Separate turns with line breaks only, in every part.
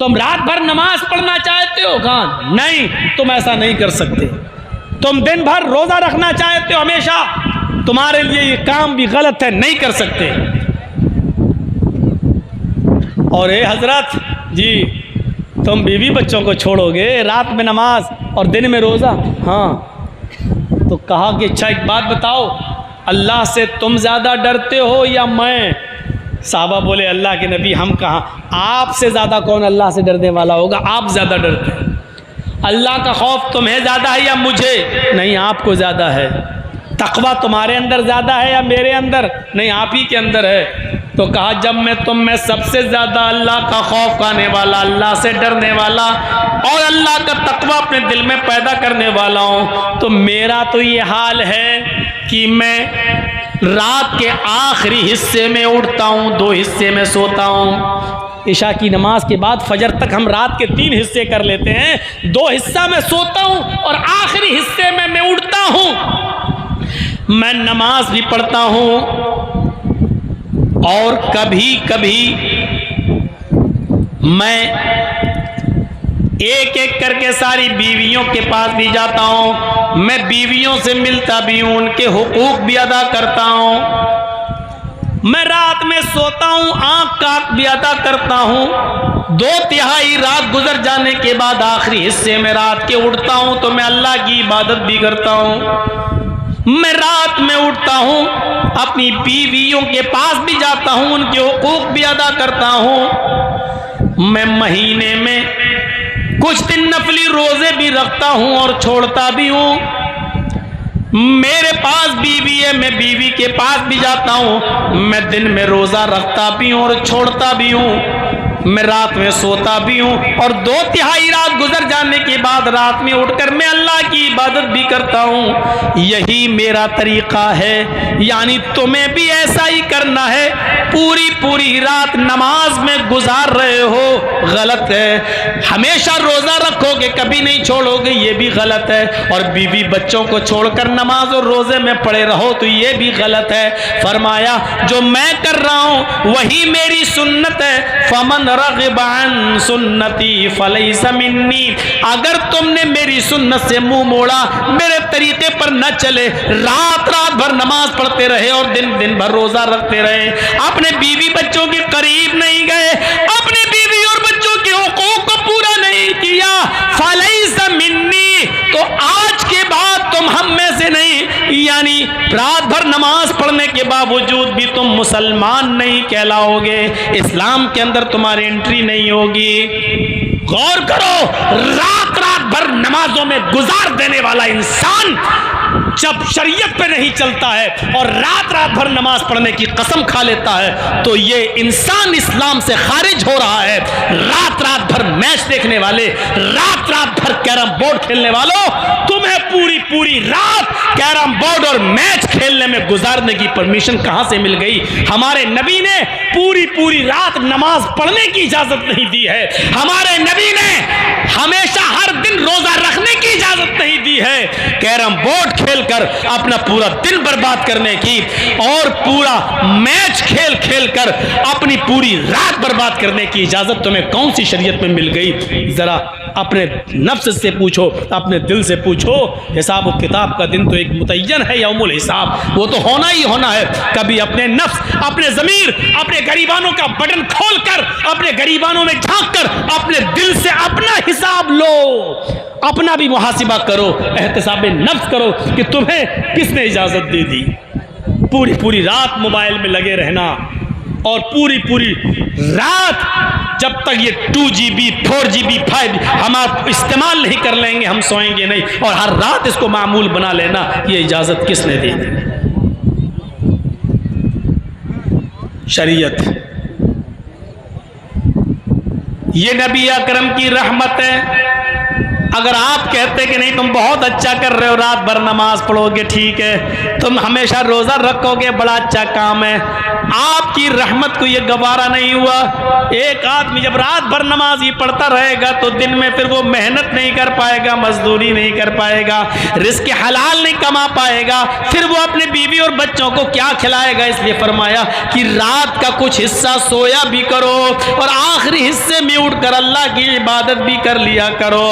तुम रात भर नमाज पढ़ना चाहते हो, कहा नहीं, तुम ऐसा नहीं कर सकते। तुम दिन भर रोजा रखना चाहते हो हमेशा, तुम्हारे लिए ये काम भी गलत है, नहीं कर सकते। और ए हजरत जी, तुम बीवी बच्चों को छोड़ोगे, रात में नमाज और दिन में रोजा? हाँ। तो कहा कि अच्छा एक बात बताओ, अल्लाह से तुम ज़्यादा डरते हो या मैं? साहबा बोले अल्लाह के नबी हम कहाँ, आपसे ज़्यादा कौन अल्लाह से डरने वाला होगा, आप ज़्यादा डरते हैं। अल्लाह का खौफ तुम्हें ज़्यादा है या मुझे? नहीं, आपको ज़्यादा है। तकवा तुम्हारे अंदर ज़्यादा है या मेरे अंदर? नहीं, आप ही के अंदर है। तो कहा जब मैं तुम में सबसे ज़्यादा अल्लाह का खौफ खाने वाला, अल्लाह से डरने वाला और अल्लाह का तकवा अपने दिल में पैदा करने वाला हूँ, तो मेरा तो ये हाल है कि मैं रात के आखिरी हिस्से में उठता हूँ, 2 हिस्से में सोता हूँ। इशा की नमाज के बाद फजर तक हम रात के 3 हिस्से कर लेते हैं, 2 हिस्सा में सोता हूँ और आखिरी हिस्से में मैं उठता हूँ। मैं नमाज भी पढ़ता हूँ और कभी कभी मैं एक एक करके सारी बीवियों के पास भी जाता हूँ, मैं बीवियों से मिलता भी हूँ, उनके हुकूक भी अदा करता हूँ। मैं रात में सोता हूँ, आँख काट भी अदा करता हूँ। 2/3 रात गुजर जाने के बाद आखिरी हिस्से में रात के उठता हूँ तो मैं अल्लाह की इबादत भी करता हूँ। मैं रात में उठता हूँ, अपनी बीवियों के पास भी जाता हूँ, उनके हुकूक भी अदा करता हूँ। मैं महीने में कुछ दिन नफली रोजे भी रखता हूँ और छोड़ता भी हूँ। मेरे पास बीवी है, मैं बीवी के पास भी जाता हूँ। मैं दिन में रोजा रखता भी हूँ और छोड़ता भी हूँ। मैं रात में सोता भी हूँ और 2/3 रात गुजर जाने के बाद रात में उठकर मैं अल्लाह की इबादत भी करता हूँ। यही मेरा तरीका है, यानी तुम्हें भी ऐसा ही करना है। पूरी पूरी रात नमाज में गुजार रहे हो, गलत है। हमेशा रोजा रखोगे, कभी नहीं छोड़ोगे, ये भी गलत है। और बीवी बच्चों को छोड़कर नमाज और रोजे में पड़े रहो तो ये भी गलत है। फरमाया जो मैं कर रहा हूँ वही मेरी सुन्नत है। फमन रग़िब अन सुन्नती फलैसा मिन्नी, अगर तुमने मेरी सुन्नत से मुंह मोड़ा, मेरे तरीके पर न चले, रात रात भर नमाज पढ़ते रहे और दिन दिन भर रोजा रखते रहे, अपने बीवी बच्चों के करीब नहीं गए, अपने बीवी और बच्चों के हुकूक को पूरा नहीं किया, फलैसा मिन्नी, तो आज के बाद तुम हम में से नहीं, यानी रात भर नमाज पढ़ने के बावजूद भी तुम मुसलमान नहीं कहलाओगे, इस्लाम के अंदर तुम्हारी एंट्री नहीं होगी। गौर करो, रात रात भर नमाजों में गुजार देने वाला इंसान जब शरीयत पे नहीं चलता है और रात रात भर नमाज पढ़ने की कसम खा लेता है तो ये इंसान इस्लाम से खारिज हो रहा है। रात रात भर मैच देखने वाले, रात रात भर कैरम बोर्ड खेलने वालों, तुम्हें पूरी पूरी रात कैरम बोर्ड और मैच खेलने में गुजारने की परमिशन कहां से मिल गई? हमारे नबी ने पूरी पूरी रात नमाज पढ़ने की इजाजत नहीं दी है। हमारे नबी ने हमेशा हर दिन रोजा रखने की इजाजत नहीं दी है। कैरम बोर्ड खेलकर अपना पूरा दिन बर्बाद करने की और पूरा मैच खेल खेल कर अपनी पूरी रात बर्बाद करने की इजाजत तुम्हें कौन सी शरीयत में मिल गई? जरा अपने नफ्स से पूछो, अपने दिल से पूछो। हिसाब और किताब का दिन तो एक मुतय्यन है, यौमुल हिसाब, वो तो होना ही होना है। कभी अपने नफ्स, अपने ज़मीर, अपने गरीबानों का बटन खोलकर, अपने गरीबानों में झांक कर अपने दिल से अपना हिसाब लो, अपना भी मुहासिबा करो, एहतिसाब नफ्स करो कि तुम्हें किसने इजाज़त दे दी। पूरी पूरी रात मोबाइल में लगे रहना और पूरी पूरी रात जब तक ये 2GB 4GB 5 हम आप इस्तेमाल नहीं कर लेंगे हम सोएंगे नहीं, और हर रात इसको मामूल बना लेना, ये इजाज़त किसने दी? शरीयत। ये नबी अकरम की रहमत है। अगर आप कहते कि नहीं तुम बहुत अच्छा कर रहे हो, रात भर नमाज पढ़ोगे, ठीक है, तुम हमेशा रोजा रखोगे, बड़ा अच्छा काम है, आपकी रहमत को ये गवारा नहीं हुआ। एक आदमी जब रात भर नमाज ही पढ़ता रहेगा तो दिन में फिर वो मेहनत नहीं कर पाएगा, मजदूरी नहीं कर पाएगा, रिस्क हलाल नहीं कमा पाएगा, फिर वो अपने बीवी और बच्चों को क्या खिलाएगा। इसलिए फरमाया कि रात का कुछ हिस्सा सोया भी करो और आखिरी हिस्से में उठकर अल्लाह की इबादत भी कर लिया करो।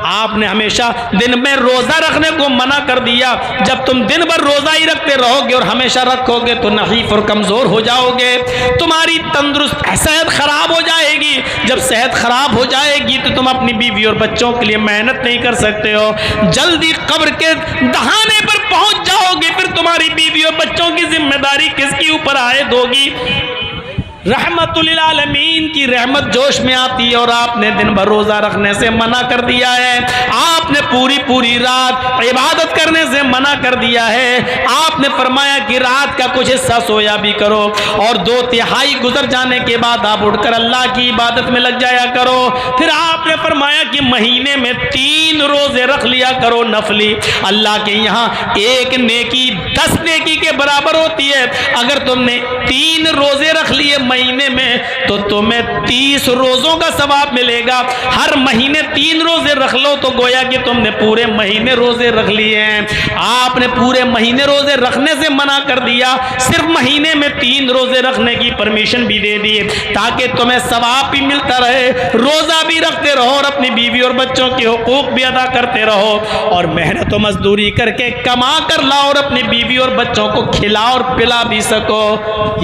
आपने हमेशा दिन में रोजा रखने को मना कर दिया। जब तुम दिन भर रोजा ही रखते रहोगे और हमेशा रखोगे तो नहीफ और कमजोर हो जाओगे, तुम्हारी तंदुरुस्त सेहत खराब हो जाएगी। जब सेहत खराब हो जाएगी तो तुम अपनी बीवी और बच्चों के लिए मेहनत नहीं कर सकते हो, जल्दी कब्र के दहाने पर पहुंच जाओगे, फिर तुम्हारी बीवी और बच्चों की जिम्मेदारी किसके ऊपर आयद होगी। रहमतुल लिल आलमीन की रहमत जोश में आती है और आपने दिन भर रोजा रखने से मना कर दिया है, आपने पूरी पूरी रात इबादत करने से मना कर दिया है। आपने फरमाया कि रात का कुछ हिस्सा सोया भी करो और 2/3 गुजर जाने के बाद आप उठकर अल्लाह की इबादत में लग जाया करो। फिर आपने फरमाया कि महीने में 3 रोजे रख लिया करो नफली। अल्लाह के यहाँ एक नेकी 10 नेकी के बराबर होती है। अगर तुमने 3 रोजे रख लिए महीने में तो तुम्हें 30 रोजों का सवाब मिलेगा। हर महीने 3 रोजे रख लो तो गोया कि तुमने पूरे महीने रोजे रख लिए हैं। आपने पूरे महीने रोजे रखने से मना कर दिया, सिर्फ महीने में 3 रोजे रखने की परमिशन भी दे दी ताकि तुम्हें सवाब भी मिलता रहे, रोजा भी रखते रहो और अपनी बीवी और बच्चों के हुकूक भी अदा करते रहो और मेहनत और मजदूरी करके कमा कर लाओ और अपनी बीवी और बच्चों को खिला और पिला भी सको।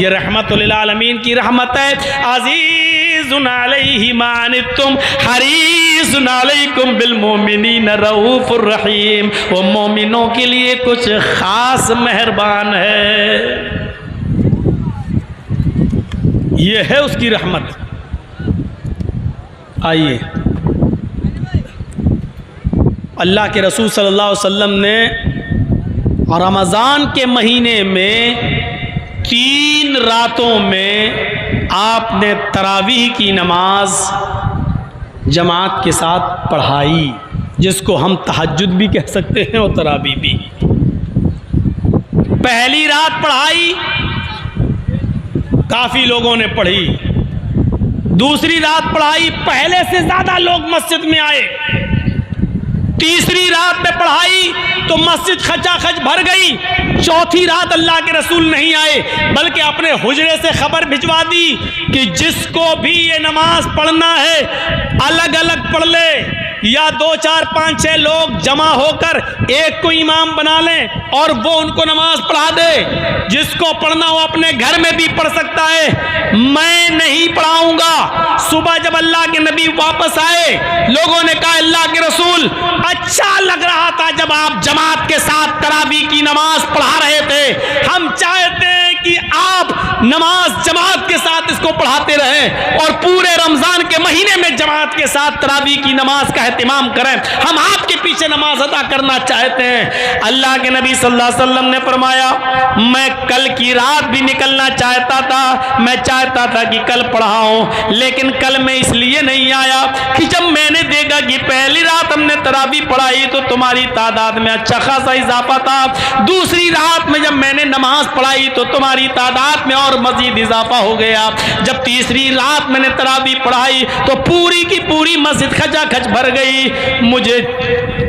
ये रहमतुल लिल आलमीन की रहमत है। अज़ीज़ुन अलैहि मा अनित्तुम हरीसुन अलैकुम बिल मोमिनीन रऊफुर रहीम। वो मोमिनों के लिए कुछ खास मेहरबान है। ये है उसकी रहमत। आइए, अल्लाह के रसूल सल्लल्लाहु अलैहि वसल्लम ने रमज़ान के महीने में 3 रातों में आपने तरावीह की नमाज जमात के साथ पढ़ाई, जिसको हम तहज्जुद भी कह सकते हैं और तरावीह भी। पहली रात पढ़ाई, काफ़ी लोगों ने पढ़ी। दूसरी रात पढ़ाई, पहले से ज़्यादा लोग मस्जिद में आए। तीसरी रात में पढ़ाई तो मस्जिद खचाखच भर गई। चौथी रात अल्लाह के रसूल नहीं आए बल्कि अपने हुजरे से खबर भिजवा दी कि जिसको भी ये नमाज पढ़ना है अलग अलग पढ़ ले या 2, 4, 5, 6 लोग जमा होकर एक को इमाम बना लें और वो उनको नमाज पढ़ा दे। जिसको पढ़ना हो अपने घर में भी पढ़ सकता है, मैं नहीं पढ़ाऊंगा। सुबह जब अल्लाह के नबी वापस आए, लोगों ने कहा अल्लाह के रसूल अच्छा लग रहा था जब आप जमात के साथ तरावीह की नमाज पढ़ा रहे थे, हम चाहते हैं कि आप नमाज जमात के साथ इसको पढ़ाते रहें और पूरे रमजान के महीने में जमात के साथ तरावीह की नमाज का एहतिमाम करें। हम आपके पीछे नमाज अदा करना चाहते हैं। अल्लाह के नबी सल्लल्लाहु अलैहि वसल्लम ने फरमाया, मैं कल की रात भी निकलना चाहता था, मैं चाहता था कि कल पढ़ाऊं, लेकिन कल मैं इसलिए नहीं आया कि जब मैंने देखा कि पहली रात हमने तरावीह पढ़ाई तो तुम्हारी तादाद में अच्छा खासा इजाफा था, दूसरी रात में जब मैंने नमाज पढ़ाई तो तुम्हारी तादाद में और मजीद इजाफा हो गया, जब तीसरी रात मैंने तरावीह पढ़ाई तो पूरी की पूरी मस्जिद खचाखच भर गई। मुझे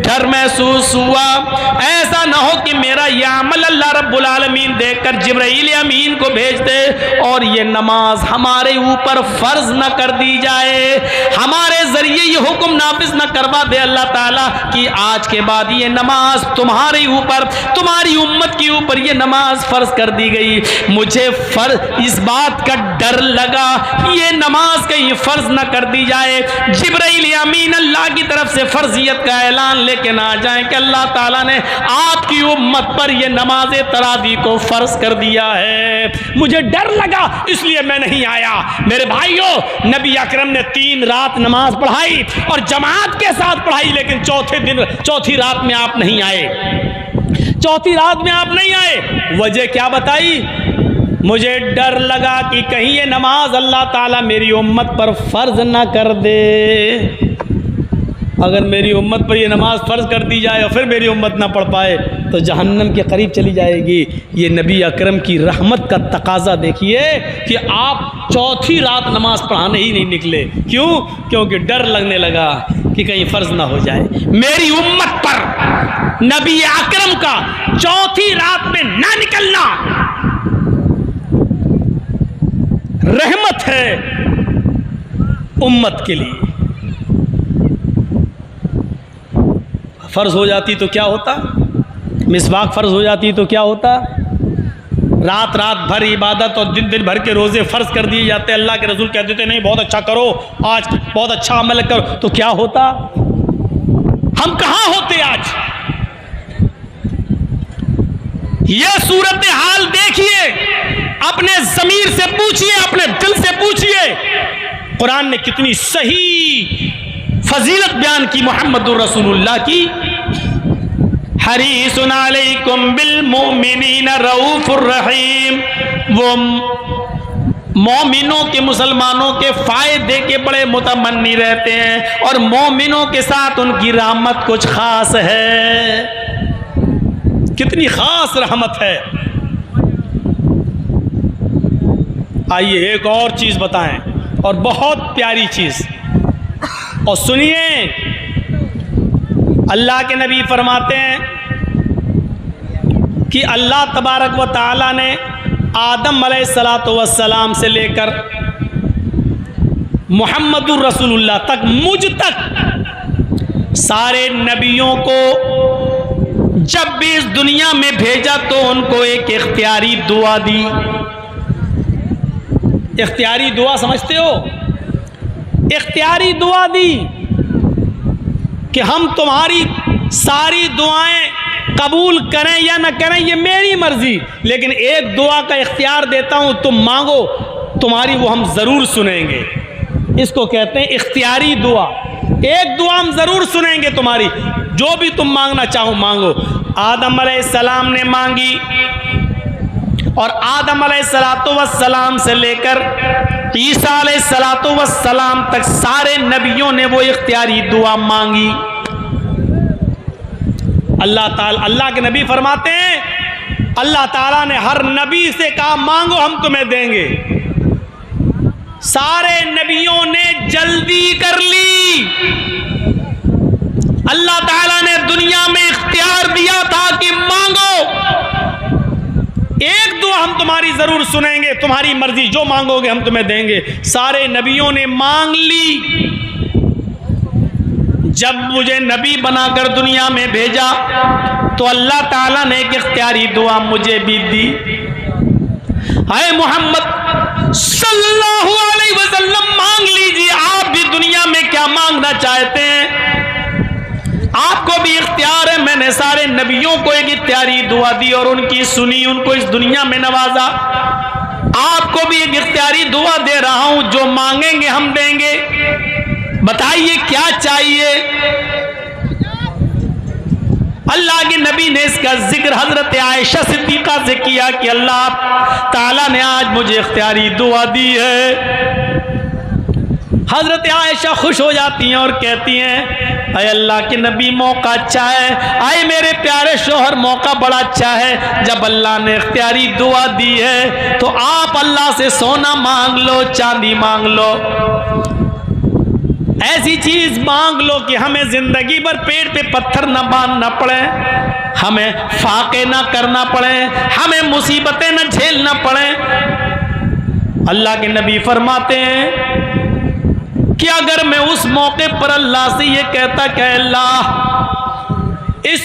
डर महसूस हुआ ऐसा ना हो कि मेरा यह अमल अल्लाह रब्बुल आलमीन देखकर जिब्राइल अमीन को भेज दे और ये नमाज हमारे ऊपर फर्ज न कर दी जाए, हमारे जरिए ये हुक्म नाफिज न करवा दे अल्लाह ताला कि आज के बाद ये नमाज तुम्हारे ऊपर, तुम्हारी उम्मत के ऊपर ये नमाज फर्ज कर दी गई। मुझे इस बात का डर लगा ये नमाज कहीं फर्ज न कर दी जाए, जिब्राइल अमीन अल्लाह की तरफ से फर्जियत का ऐलान लेके ना आ जाए कि अल्लाह ताला ने आपकी उम्मत पर यह नमाज तरावीह को फर्ज कर दिया है। मुझे डर लगा इसलिए मैं नहीं आया। मेरे भाइयों, नबी अकरम ने 3 रात नमाज पढ़ाई और जमात के साथ पढ़ाई, लेकिन चौथी रात में आप नहीं आए। चौथी रात में आप नहीं आए, वजह क्या बताई? मुझे डर लगा कि कहीं ये नमाज अल्लाह ताला मेरी उम्मत पर फर्ज ना कर दे। अगर मेरी उम्मत पर ये नमाज फ़र्ज़ कर दी जाए और फिर मेरी उम्मत ना पढ़ पाए तो जहन्नम के करीब चली जाएगी। ये नबी अकरम की रहमत का तकाज़ा देखिए कि आप चौथी रात नमाज पढ़ाने ही नहीं निकले। क्यों? क्योंकि डर लगने लगा कि कहीं फ़र्ज़ ना हो जाए। मेरी उम्मत पर नबी अकरम का चौथी रात में ना निकलना रहमत है उम्मत के लिए। फ़र्ज़ हो जाती तो क्या होता? मिसवाक फ़र्ज़ हो जाती तो क्या होता? रात रात भर इबादत और दिन दिन भर के रोज़े फ़र्ज़ कर दिए जाते। अल्लाह के रसूल कहते थे नहीं बहुत अच्छा करो, आज बहुत अच्छा अमल करो, तो क्या होता? हम कहाँ होते आज? ये सूरत हाल देखिए, अपने ज़मीर से पूछिए, अपने दिल से पूछिए। कुरान ने कितनी सही फजीलत बयान की मोहम्मदुर रसूलुल्लाह की। हरीसुन अलैकुम बिल मोमिनीना रऊफुर रहीम। वो मोमिनों के, मुसलमानों के फ़ायदे के बड़े मुतमन्नी रहते हैं और मोमिनों के साथ उनकी रहमत कुछ ख़ास है। कितनी ख़ास रहमत है। आइए एक और चीज़ बताएं, और बहुत प्यारी चीज़, और सुनिए। अल्लाह के नबी फरमाते हैं कि अल्लाह तबारक व तआला ने आदम अलैहिस्सलातु वस्सलाम से लेकर मुहम्मदुर रसूलुल्लाह तक, मुझ तक सारे नबियों को जब भी इस दुनिया में भेजा तो उनको एक इख्तियारी दुआ दी। इख्तियारी दुआ समझते हो? इख्तियारी दुआ दी कि हम तुम्हारी सारी दुआएं कबूल करें या न करें ये मेरी मर्जी, लेकिन एक दुआ का इख्तियार देता हूं, तुम मांगो, तुम्हारी वो हम ज़रूर सुनेंगे। इसको कहते हैं इख्तियारी दुआ। एक दुआ हम ज़रूर सुनेंगे तुम्हारी, जो भी तुम मांगना चाहो मांगो। आदम अलैहिस्सलाम ने मांगी और आदम अलैहिस्सलातु वस्सलाम से लेकर ईसा अलैहिस्सलातु वस्सलाम तक सारे नबियों ने वो इख्तियारी दुआ मांगी। अल्लाह के नबी फरमाते हैं अल्लाह ताला ने हर नबी से कहा मांगो हम तुम्हें देंगे। सारे नबियों ने जल्दी कर ली। अल्लाह ताला ने दुनिया में इख्तियार दिया था कि मांगो, एक दुआ हम तुम्हारी जरूर सुनेंगे, तुम्हारी मर्जी जो मांगोगे हम तुम्हें देंगे। सारे नबियों ने मांग ली। जब मुझे नबी बनाकर दुनिया में भेजा तो अल्लाह ताला ने एक इख्तियारी दुआ मुझे भी दी। हाय मोहम्मद सल्लल्लाहु अलैहि वसल्लम, मांग लीजिए आप भी दुनिया में क्या मांगना चाहते हैं, आपको भी इख्तियार है। मैंने सारे नबियों को एक इख्तियारी दुआ दी और उनकी सुनी, उनको इस दुनिया में नवाजा। आपको भी एक इख्तियारी दुआ दे रहा हूं, जो मांगेंगे हम देंगे। बताइए क्या चाहिए? अल्लाह के नबी ने इसका जिक्र हजरत आयशा सिद्दीका से किया कि अल्लाह ताला ने आज मुझे इख्तियारी दुआ दी है। हजरत आयशा खुश हो जाती हैं और कहती हैं अय अल्लाह के नबी मौका अच्छा है, आए मेरे प्यारे शोहर मौका बड़ा अच्छा है। जब अल्लाह ने इख्तियारी दुआ दी है तो आप अल्लाह से सोना मांग लो, चांदी मांग लो, ऐसी चीज मांग लो कि हमें जिंदगी भर पेट पे पत्थर न बांधना पड़े, हमें फाके ना करना पड़े, हमें मुसीबतें न झेलना पड़े। अल्लाह के नबी फरमाते हैं कि अगर मैं उस मौके पर अल्लाह से ये कहता कि अल्लाह इस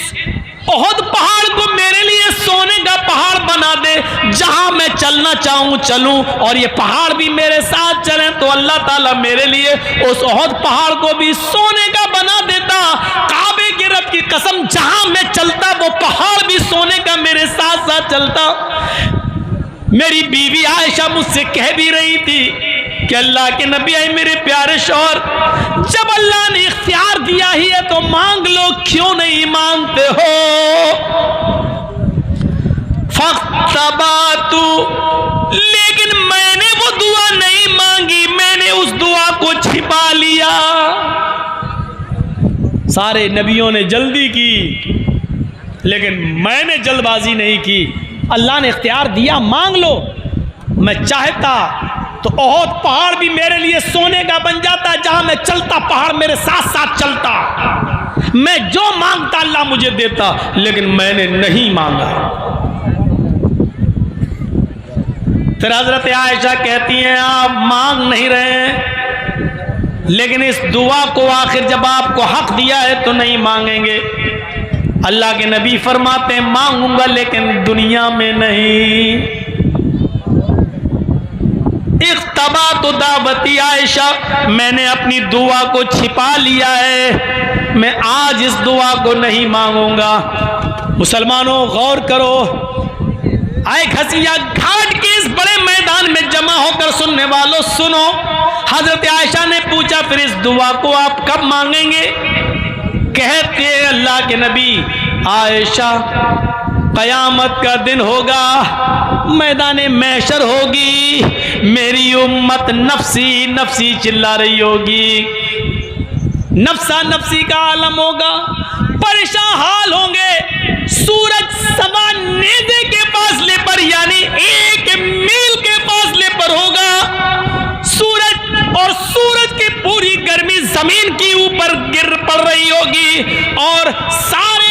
ओहद पहाड़ को मेरे लिए सोने का पहाड़ बना दे, जहां मैं चलना चाहूं चलूं और ये पहाड़ भी मेरे साथ चले, तो अल्लाह ताला मेरे लिए उस ओहद पहाड़ को भी सोने का बना देता। काबे के रब की कसम, जहां मैं चलता वो पहाड़ भी सोने का मेरे साथ साथ चलता। मेरी बीवी आयशा मुझसे कह भी रही थी कि अल्लाह के नबी आए मेरे प्यारे शौहर, जब अल्लाह ने इख्तियार दिया ही है तो मांग लो, क्यों नहीं मांगते हो? फख्तबातु, लेकिन मैंने वो दुआ नहीं मांगी, मैंने उस दुआ को छिपा लिया। सारे नबियों ने जल्दी की, लेकिन मैंने जल्दबाजी नहीं की। अल्लाह ने इख्तियार दिया, मांग लो। मैं चाहता तो ओहद पहाड़ भी मेरे लिए सोने का बन जाता, जहां मैं चलता पहाड़ मेरे साथ साथ चलता। मैं जो मांगता अल्लाह मुझे देता, लेकिन मैंने नहीं मांगा। फिर हजरत आयशा कहती हैं, आप मांग नहीं रहे हैं, लेकिन इस दुआ को आखिर जब आपको हक दिया है तो नहीं मांगेंगे। अल्लाह के नबी फरमाते हैं, मांगूंगा लेकिन दुनिया में नहीं। इख्तबा तो दावती आयशा, मैंने अपनी दुआ को छिपा लिया है, मैं आज इस दुआ को नहीं मांगूंगा। मुसलमानों गौर करो, आए खसिया घाट के इस बड़े मैदान में जमा होकर सुनने वालों सुनो। हजरत आयशा ने पूछा, फिर इस दुआ को आप कब मांगेंगे? कहते अल्लाह के नबी, आयशा कयामत का दिन होगा, मैदान महशर होगी, मेरी उम्मत नफसी नफसी चिल्ला रही होगी, नफसा नफसी का आलम होगा, परेशान हाल होंगे। सूरज सवा नेज़े के फासले पर, यानी 1 मील के फासले पर होगा सूरज, और सूरज की पूरी गर्मी जमीन के ऊपर गिर पड़ रही होगी, और सारे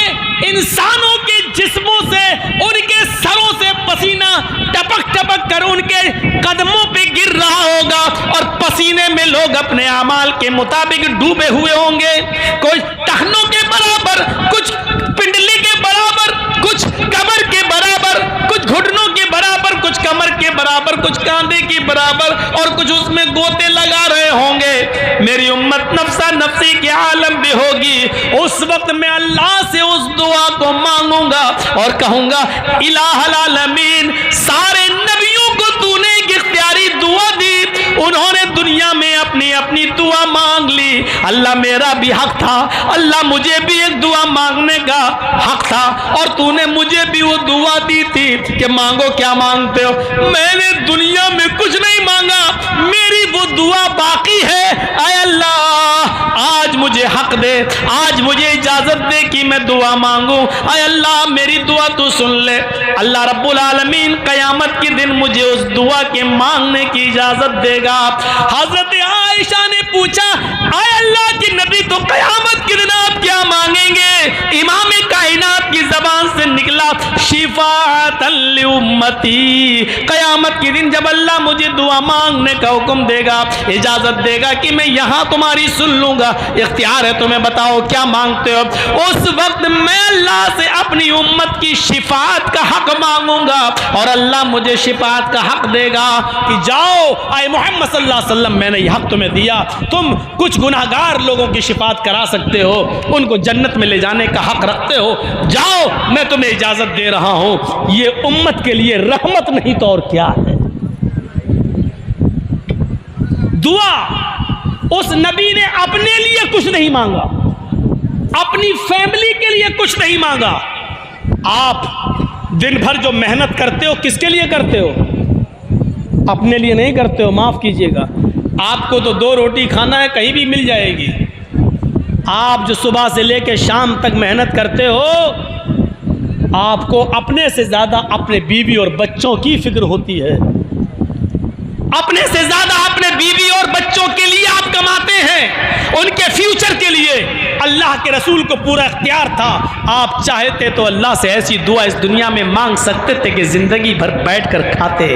इंसानों के जिस्मों से, उनके सरों से पसीना टपक टपक कर उनके कदमों पे गिर रहा होगा, और पसीने में लोग अपने अमाल के मुताबिक डूबे हुए होंगे। कुछ टखनों के बराबर, कुछ पिंडली के बराबर, कुछ कमर के बराबर, कुछ घुटनों के बराबर, कुछ कमर के बराबर, कुछ कांधे के बराबर, और कुछ उसमें गोते लगा रहे होंगे। मेरी उम्मत नफसा नफसी के आलम में होगी। उस वक्त मैं अल्लाह से उस दुआ को मांगूंगा और कहूंगा, इलाहुल आलमीन, सारे नबियों को तूने एक इख्तियारी दुआ दी, उन्होंने दुनिया में अपनी अपनी दुआ मांग ली। अल्लाह मेरा भी हक था, अल्लाह मुझे भी एक दुआ मांगने का हक था, और तूने मुझे भी वो दुआ दी थी कि मांगो क्या मांगते हो। मैंने दुनिया में कुछ नहीं मांगा, मेरी वो दुआ बाकी है। ऐ अल्लाह आज मुझे हक दे, आज मुझे इजाजत दे कि मैं दुआ मांगू। ऐ अल्लाह मेरी दुआ तू सुन ले। अल्लाह रब्बुल आलमीन कयामत के दिन मुझे उस दुआ के मांगने की इजाजत देगा। हजरत आयशा ने पूछा, ऐ अल्लाह के नबी, तो कयामत के दिन आप क्या मांगेंगे? इमाम कायनात की जबान से निकला, शिफाअतन लि उम्मती। कयामत के दिन जब अल्लाह मुझे दुआ मांगने का हुक्म देगा, इजाजत देगा कि मैं यहां तुम्हारी सुन लूंगा, इख्तियार है तुम्हें, बताओ क्या मांगते हो। उस वक्त मैं अल्लाह से अपनी उम्मत की शिफाअत का हक मांगूंगा, और अल्लाह मुझे शिफाअत का हक देगा कि जाओ आए मोहम्मद सल्लल्लाहु अलैहि वसल्लम, मैंने यह हक तुम्हें दिया, तुम कुछ गुनाहगार लोगों की शिफाअत करा सकते हो, उनको जन्नत में ले जाने का हक रखते हो, जाओ मैं तुम्हें इजाजत दे रहा हूं। ये उम्मत के लिए रहमत नहीं तो और क्या है। दुआ उस नबी ने अपने लिए कुछ नहीं मांगा, अपनी फैमिली के लिए कुछ नहीं मांगा। आप दिन भर जो मेहनत करते हो किसके लिए करते हो? अपने लिए नहीं करते हो, माफ कीजिएगा। आपको तो 2 रोटी खाना है, कहीं भी मिल जाएगी। आप जो सुबह से लेकर शाम तक मेहनत करते हो, आपको अपने से ज्यादा अपने बीवी और बच्चों की फिक्र होती है। अपने से ज्यादा अपने बीवी और बच्चों के लिए आप कमाते हैं, उनके फ्यूचर के लिए। अल्लाह के रसूल को पूरा इख्तियार था, आप चाहते तो अल्लाह से ऐसी दुआ इस दुनिया में मांग सकते थे कि जिंदगी भर बैठकर खाते।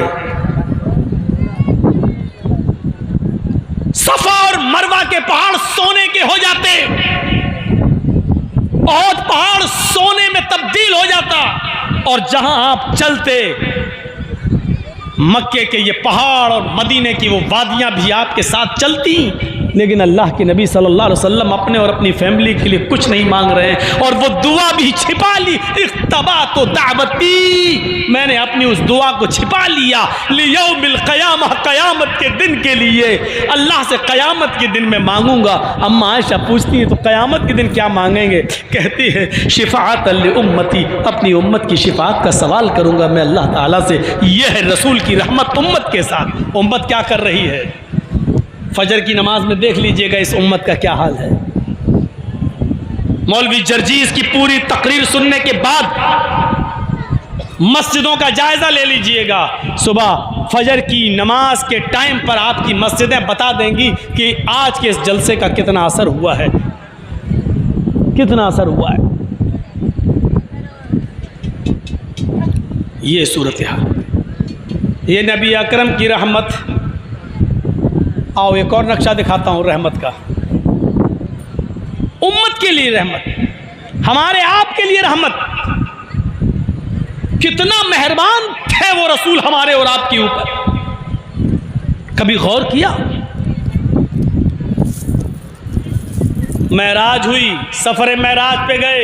सफा और मरवा के पहाड़ सोने के हो जाते, बहुत पहाड़ सोने में तब्दील हो जाता, और जहां आप चलते, मक्के के ये पहाड़ और मदीने की वो वादियां भी आपके साथ चलती। लेकिन अल्लाह के नबी सल्लल्लाहु अलैहि वसल्लम अपने और अपनी फैमिली के लिए कुछ नहीं मांग रहे हैं, और वो दुआ भी छिपा ली। इख्तबा तो दावती, मैंने अपनी उस दुआ को छिपा लिया। लियौमिल क़यामा, क़यामत के दिन के लिए, अल्लाह से क़यामत के दिन मैं मांगूंगा। अम्मा आयशा पूछती है, तो क़यामत के दिन क्या मांगेंगे? कहती है, शिफ़ाअतन लि उम्मती, अपनी उम्मत की शिफाअत का सवाल करूंगा मैं अल्लाह ताला से। यह है रसूल की रहमत उम्मत के साथ। उम्मत क्या कर रही है? फजर की नमाज में देख लीजिएगा इस उम्मत का क्या हाल है। मौलवी जर्जीस की पूरी तकरीर सुनने के बाद मस्जिदों का जायजा ले लीजिएगा। सुबह फजर की नमाज के टाइम पर आपकी मस्जिदें बता देंगी कि आज के इस जलसे का कितना असर हुआ है, कितना असर हुआ है। ये सूरत हाल, ये नबी अकरम की रहमत। आओ एक और नक्शा दिखाता हूँ रहमत का। उम्मत के लिए रहमत, हमारे आपके लिए रहमत। कितना मेहरबान थे वो रसूल हमारे और आपके ऊपर। कभी गौर किया? मेराज हुई, सफर मेराज पे गए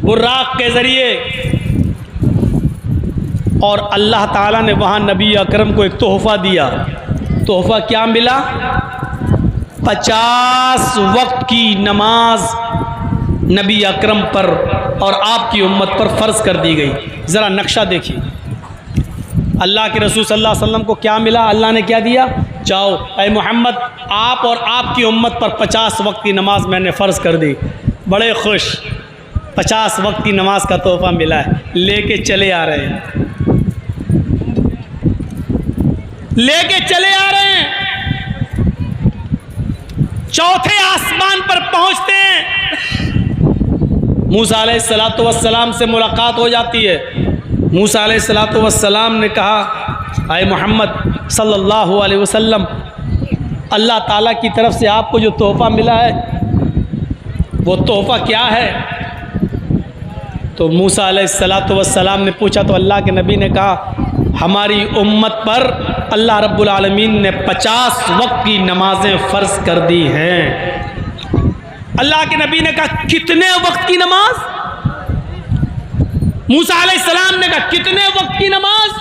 बुर्राक के जरिए, और अल्लाह ताला ने वहाँ नबी अकरम को एक तोहफ़ा दिया। तोहफ़ा क्या मिला? 50 वक्त की नमाज नबी अकरम पर और आपकी उम्मत पर फ़र्ज़ कर दी गई। ज़रा नक्शा देखिए, अल्लाह के रसूल सल्लल्लाहु अलैहि वसल्लम को क्या मिला? अल्लाह ने क्या दिया? जाओ ऐ मोहम्मद, आप और आपकी उम्मत पर 50 वक्त की नमाज मैंने फ़र्ज़ कर दी। बड़े खुश, 50 वक्त की नमाज का तोहफ़ा मिला है। लेके चले आ रहे हैं, लेके चले आ रहे हैं। चौथे आसमान पर पहुंचते हैं, मूसा अलैहिस्सलातु वस्सलाम से मुलाकात हो जाती है। मूसा अलैहिस्सलातु वस्सलाम ने कहा, आए मोहम्मद सल्लल्लाहु अलैहि वसल्लम, अल्लाह ताला की तरफ से आपको जो तोहफ़ा मिला है वो तोहफ़ा क्या है? तो मूसा अलैहिस्सलातु वस्सलाम ने पूछा तो अल्लाह के नबी ने कहा, हमारी उम्मत पर अल्लाह रब्बुल आलमीन ने 50 वक्त की नमाजें फ़र्ज़ कर दी हैं। अल्लाह के नबी ने कहा, कितने वक्त की नमाज? मूसा अलैहिस्सलाम ने कहा, कितने वक्त की नमाज?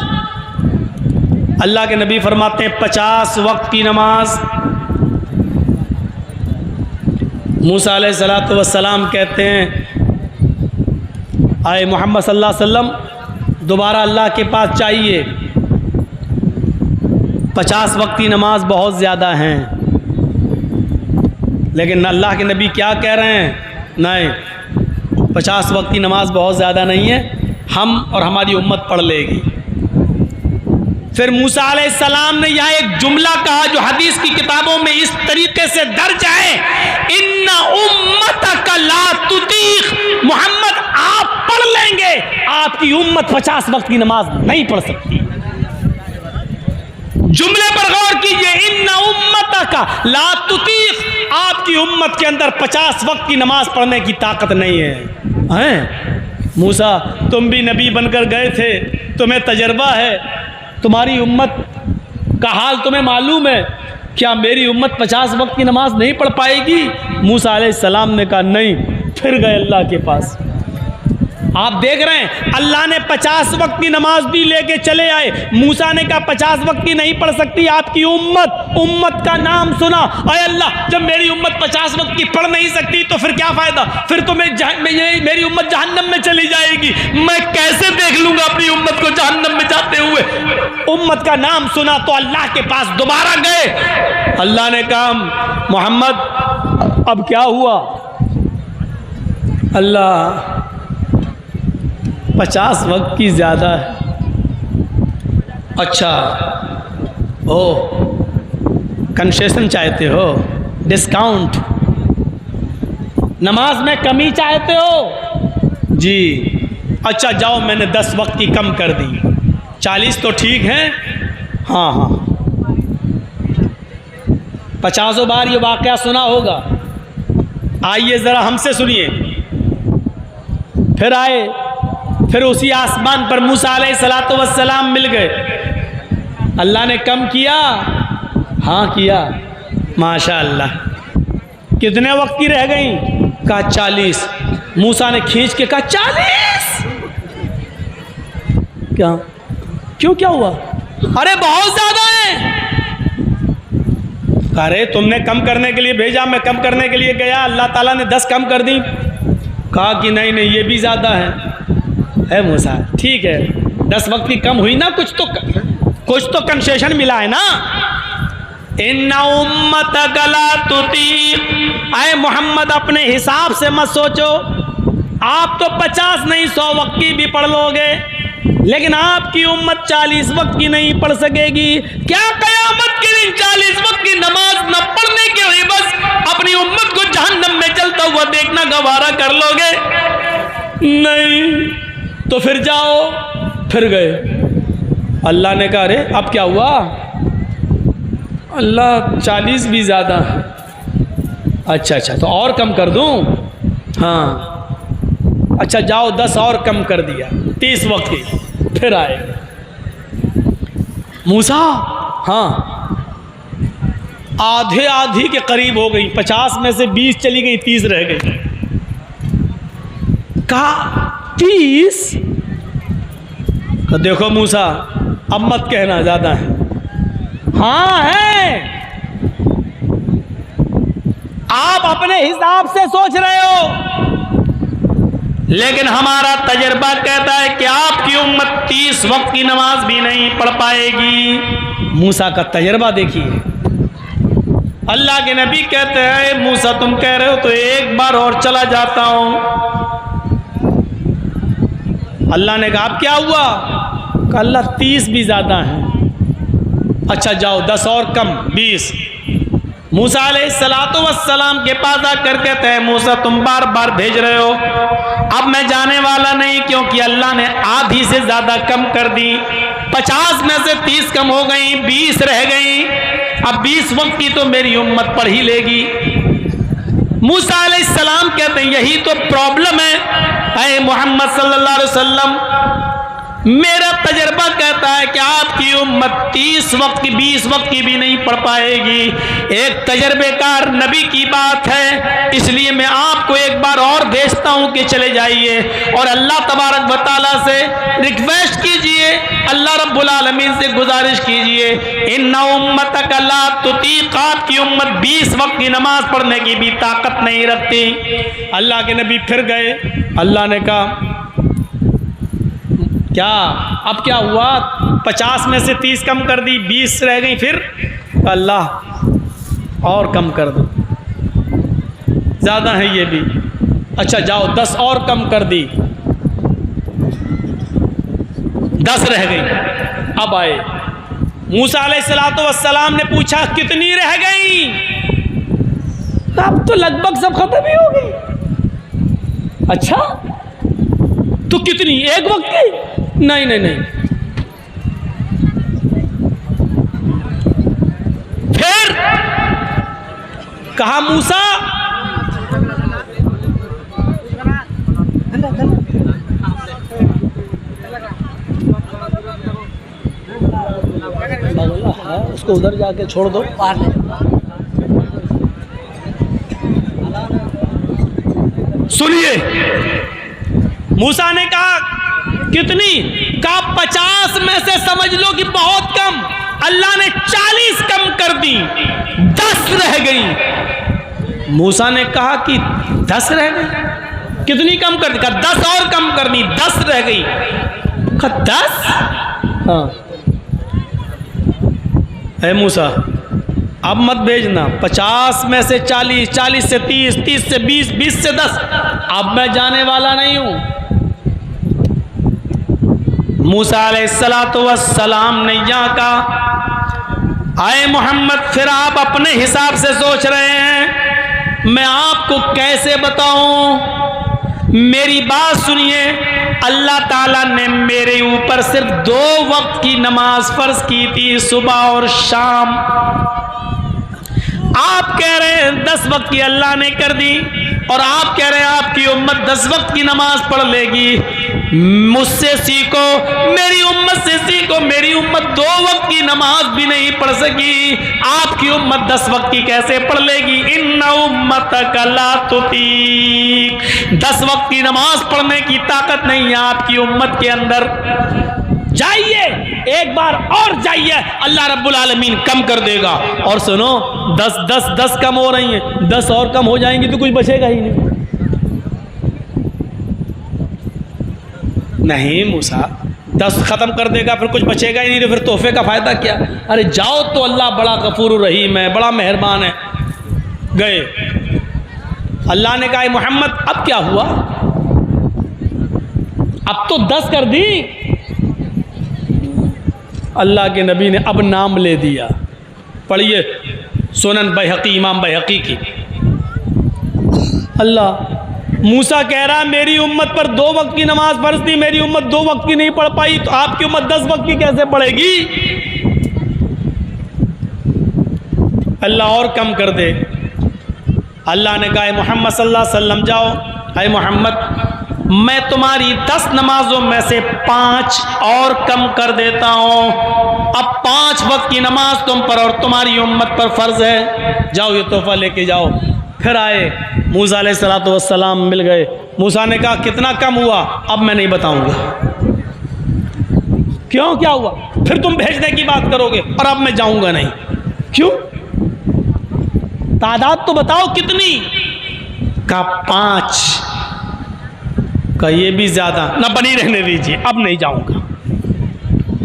अल्लाह के नबी फरमाते हैं 50 वक्त की नमाज। मूसा अलैहिस्सलातु वस्सलाम कहते हैं, आए मोहम्मद सल्लल्लाहु अलैहि वसल्लम, दोबारा अल्लाह के पास चाहिए, 50 वक्त की नमाज बहुत ज़्यादा हैं। लेकिन अल्लाह के नबी क्या कह रहे हैं? नहीं, 50 वक्त की नमाज बहुत ज़्यादा नहीं है, हम और हमारी उम्मत पढ़ लेगी। फिर मूसा अलैहिस्सलाम ने यहाँ एक जुमला कहा जो हदीस की किताबों में इस तरीके से दर्ज है, इन्ना उम्मतक ला तुतीख, मोहम्मद आप पढ़ लेंगे, आपकी उम्मत 50 वक्त की नमाज नहीं पढ़ सकती। जुमले पर गौर कीजिए, इन्ना उम्मतक ला तुतीख, आपकी उम्मत के अंदर 50 वक्त की नमाज पढ़ने की ताकत नहीं है। मूसा, तुम भी नबी बनकर गए थे, तुम्हें तजर्बा है, तुम्हारी उम्मत का हाल तुम्हें मालूम है, क्या मेरी उम्मत 50 वक्त की नमाज नहीं पढ़ पाएगी? मूसा अलैहिस्सलाम ने कहा नहीं। फिर गए अल्लाह के पास। आप देख रहे हैं, अल्लाह ने 50 वक्त की नमाज भी लेके चले आए। मूसा ने कहा 50 वक्त की नहीं पढ़ सकती आपकी उम्मत। उम्मत का नाम सुना, अरे अल्लाह, जब मेरी उम्मत 50 वक्त की पढ़ नहीं सकती तो फिर क्या फ़ायदा? फिर तो मेरी उम्मत जहन्नम में चली जाएगी। मैं कैसे देख लूँगा अपनी उम्मत को जहन्नम में जाते हुए? उम्मत का नाम सुना तो अल्लाह के पास दोबारा गए। अल्लाह ने कहा, मोहम्मद अब क्या हुआ? अल्लाह 50 वक्त की ज़्यादा है। अच्छा, ओ कंसेशन चाहते हो, डिस्काउंट, नमाज में कमी चाहते हो जी? अच्छा जाओ, मैंने 10 वक्त की कम कर दी, 40 तो ठीक है। हाँ हाँ, 50 बार ये वाक़या सुना होगा। आइए ज़रा हमसे सुनिए। फिर आए, फिर उसी आसमान पर मूसा अलैहिस्सलातु वस्सलाम मिल गए। अल्लाह ने कम किया? हाँ किया, माशाअल्लाह। कितने वक्त की रह गई? कहा 40। मूसा ने खींच के कहा 40? क्या? क्यों, क्या हुआ? अरे बहुत ज़्यादा है। अरे तुमने कम करने के लिए भेजा, मैं कम करने के लिए गया, अल्लाह ताला ने 10 कम कर दी। कहा कि नहीं नहीं, ये भी ज़्यादा है मूसा। ठीक है, 10 वक्त की कम हुई ना, कुछ तो कंसेशन मिला है ना। इन्ना उम्मतक ला तुतीक, आए मोहम्मद अपने हिसाब से मत सोचो, आप तो 50 नहीं 100 वक्त की भी पढ़ लोगे, लेकिन आपकी उम्मत 40 वक्त की नहीं पढ़ सकेगी। क्या कयामत के दिन 40 वक्त की नमाज न पढ़ने के लिए बस अपनी उम्मत को जहन्नम में जलता हुआ देखना गवारा कर लोगे? नहीं। तो फिर जाओ। फिर गए। अल्लाह ने कहा अरे अब क्या हुआ? अल्लाह 40 भी ज़्यादा। अच्छा अच्छा, तो और कम कर दूं? हाँ अच्छा जाओ 10 और कम कर दिया, 30 वक्त की। फिर आए मूसा, हाँ आधे आधी के करीब हो गई, 50 में से 20 चली गई, 30 रह गई। कहा 30? देखो मूसा अब मत कहना ज़्यादा है। हाँ है, आप अपने हिसाब से सोच रहे हो, लेकिन हमारा तजर्बा कहता है कि आपकी उम्मत 30 वक्त की नमाज भी नहीं पढ़ पाएगी। मूसा का तजर्बा देखिए। अल्लाह के नबी कहते हैं मूसा तुम कह रहे हो तो एक बार और चला जाता हूं। अल्लाह ने कहा अब क्या हुआ? कहा अल्लाह 30 भी ज़्यादा है। अच्छा जाओ 10 और कम, 20। मूसा अलैहिस्सलाम के पास आकर कहते हैं मूसा तुम बार बार भेज रहे हो, अब मैं जाने वाला नहीं, क्योंकि अल्लाह ने आधी से ज़्यादा कम कर दी। 50 में से 30 कम हो गई, 20 रह गई। अब 20 वक्त की तो मेरी उम्मत पढ़ ही लेगी। मूसा अलैहिस्सलाम कहते हैं यही तो प्रॉब्लम है ऐ मोहम्मद सल्लल्लाहु अलैहि वसल्लम, मेरा तजर्बा कहता है कि आपकी उम्मत 30 वक्त की 20 वक्त की भी नहीं पढ़ पाएगी। एक तजर्बेकार नबी की बात है, इसलिए मैं आपको एक बार और भेजता हूं कि चले जाइए और अल्लाह तबारक व तआला से रिक्वेस्ट कीजिए, अल्लाह रब्बुल आलमीन से गुजारिश कीजिए, इन्ना उम्मतक ला तुतीक, आपकी उम्मत 20 वक्त की नमाज पढ़ने की भी ताकत नहीं रखती। अल्लाह के नबी फिर गए। अल्लाह ने कहा क्या अब क्या हुआ? 50 में से 30 कम कर दी, 20 रह गई। फिर अल्लाह और कम कर दो, ज़्यादा है ये भी। अच्छा जाओ 10 और कम कर दी, 10 रह गई। अब आए मूसा अलैहिस्सलाम ने पूछा कितनी रह गई? अब तो लगभग सब खत्म ही हो गई। अच्छा तो कितनी? एक वक्त की? नहीं नहीं नहीं। फिर कहा मूसा उसको उधर जाके छोड़ दो। सुनिए, मूसा ने कहा कितनी? कहा 50 में से समझ लो कि बहुत कम। अल्लाह ने 40 कम कर दी, 10 रह गई। मूसा ने कहा कि 10 रह गई? कितनी कम कर दी? कहा 10 और कम कर दी, 10 रह गई। कहा 10? हाँ है मूसा अब मत भेजना। 50 में से 40, 40 से 30, 30 से 20, 20 से 10। अब मैं जाने वाला नहीं हूं। मूसा अलैहिस्सलाम ने यहाँ कहा आए मोहम्मद फिर आप अपने हिसाब से सोच रहे हैं, मैं आपको कैसे बताऊं? मेरी बात सुनिए, अल्लाह ताला ने मेरे ऊपर सिर्फ 2 वक्त की नमाज फर्ज की थी, सुबह और शाम। आप कह रहे हैं 10 वक्त की अल्लाह ने कर दी, और आप कह रहे हैं आपकी उम्मत 10 वक्त की नमाज पढ़ लेगी। मुझसे सीखो, मेरी उम्मत से सीखो। मेरी उम्मत 2 वक्त की नमाज भी नहीं पढ़ सकी, आपकी उम्मत 10 वक्त की कैसे पढ़ लेगी? इन्ना उम्मतक ला तुतीक, 10 वक्त की नमाज पढ़ने की ताकत नहीं है आपकी उम्मत के अंदर। जाइए एक बार और जाइए, अल्लाह रब्बुल आलमीन कम कर देगा। और सुनो 10 कम हो रही हैं, 10 और कम हो जाएंगी तो कुछ बचेगा ही नहीं। नहीं मूसा 10 ख़त्म कर देगा फिर कुछ बचेगा ही नहीं, तो फिर तोहफे का फ़ायदा क्या। अरे जाओ तो अल्लाह बड़ा गफूर रहीम है, बड़ा मेहरबान है। गए, अल्लाह ने कहा मोहम्मद अब क्या हुआ, अब तो 10 कर दी। अल्लाह के नबी ने अब नाम ले दिया। पढ़िए सुनन बैहक़ी, इमाम बैहक़ी की। अल्लाह, मूसा कह रहा है मेरी उम्मत पर 2 वक्त की नमाज फर्ज थी, मेरी उम्मत 2 वक्त की नहीं पढ़ पाई, तो आपकी उम्मत 10 वक्त की कैसे पढ़ेगी। अल्लाह और कम कर दे। अल्लाह ने कहा मोहम्मद सल्लल्लाहु अलैहि वसल्लम जाओ, अय मोहम्मद मैं तुम्हारी 10 नमाजों में से 5 और कम कर देता हूँ। अब 5 वक्त की नमाज तुम पर और तुम्हारी उम्मत पर फ़र्ज है। जाओ ये तोहफा लेके जाओ। फिर आए मूसा अलैहिस्सलातु वस्सलाम, मिल गए। मूसा ने कहा कितना कम हुआ, अब मैं नहीं बताऊंगा। क्यों, क्या हुआ, फिर तुम भेजने की बात करोगे और अब मैं जाऊंगा नहीं। क्यों, तादाद तो बताओ कितनी। का 5। का ये भी ज्यादा ना, बनी रहने दीजिए, अब नहीं जाऊंगा।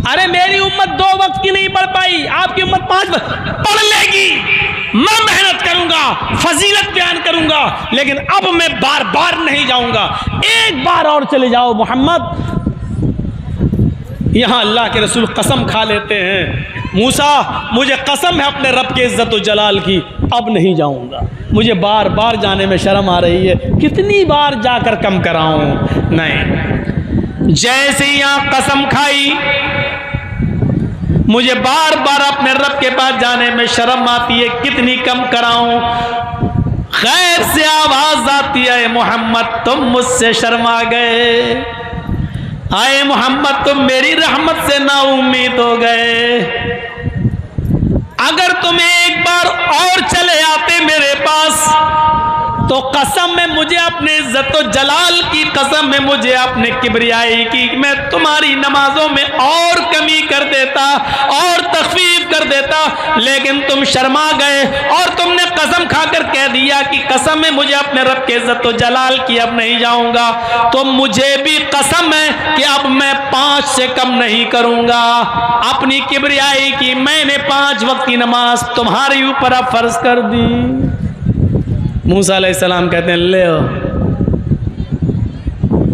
अरे मेरी उम्मत 2 वक्त की नहीं पढ़ पाई, आपकी उम्मत 5 वक्त पढ़ लेगी। मैं मेहनत करूंगा, फजीलत बयान करूंगा, लेकिन अब मैं बार बार नहीं जाऊंगा। एक बार और चले जाओ मोहम्मद। यहां अल्लाह के रसूल कसम खा लेते हैं, मूसा मुझे कसम है अपने रब के इज्जत व जलाल की, अब नहीं जाऊंगा। मुझे बार बार जाने में शर्म आ रही है, कितनी बार जाकर कम कराऊं। नहीं, जैसे ही यहां कसम खाई, मुझे बार बार अपने रब के पास जाने में शर्म आती है, कितनी कम कराऊं। गैर से आवाज आती है, मोहम्मद तुम मुझसे शर्मा गए, आए मोहम्मद तुम मेरी रहमत से ना उम्मीद हो गए। अगर तुम एक बार और चले आते मेरे पास, तो कसम में मुझे अपने इज्जत व जलाल की कसम में मुझे अपने किबरियाई की, मैं तुम्हारी नमाजों में और कमी कर देता और तखफीफ कर देता, लेकिन तुम शर्मा गए और तुमने कसम खाकर कह दिया कि कसम में मुझे अपने रब के इज्जत व जलाल की, अब नहीं जाऊंगा। तो मुझे भी कसम है कि अब मैं 5 से कम नहीं करूंगा। अपनी किबरियाई की मैंने 5 वक्त की नमाज तुम्हारे ऊपर अब फर्ज कर दी। मूसा अलैहिस्सलाम कहते हैं ले हो,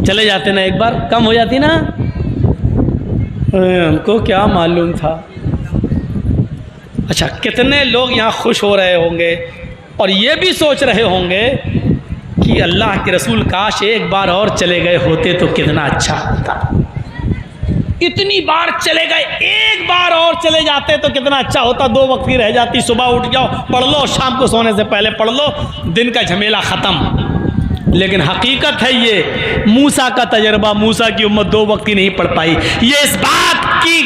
चले जाते ना, एक बार कम हो जाती ना, हमको क्या मालूम था। अच्छा, कितने लोग यहाँ खुश हो रहे होंगे और ये भी सोच रहे होंगे कि अल्लाह के रसूल काश एक बार और चले गए होते तो कितना अच्छा होता। इतनी बार चले गए, एक बार और चले जाते तो कितना अच्छा होता। 2 वक्त की रह जाती, सुबह उठ जाओ पढ़ लो, शाम को सोने से पहले पढ़ लो, दिन का झमेला ख़त्म। लेकिन हकीकत है ये मूसा का तजर्बा, मूसा की उम्मत 2 वक्त की नहीं पढ़ पाई। ये इस बात की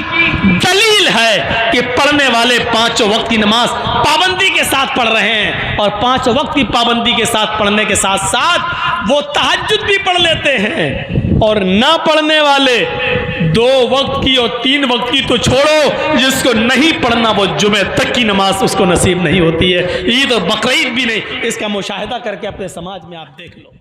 दलील है कि पढ़ने वाले 5 वक्त की नमाज पाबंदी के साथ पढ़ रहे हैं, और 5 वक्त की पाबंदी के साथ पढ़ने के साथ साथ वो तहज्जुद भी पढ़ लेते हैं। और ना पढ़ने वाले 2 वक्त की और 3 वक्त की तो छोड़ो, जिसको नहीं पढ़ना वो जुमे तक की नमाज उसको नसीब नहीं होती है। ईद और बकरीद भी नहीं। इसका मुशाहिदा करके अपने समाज में आप देख लो।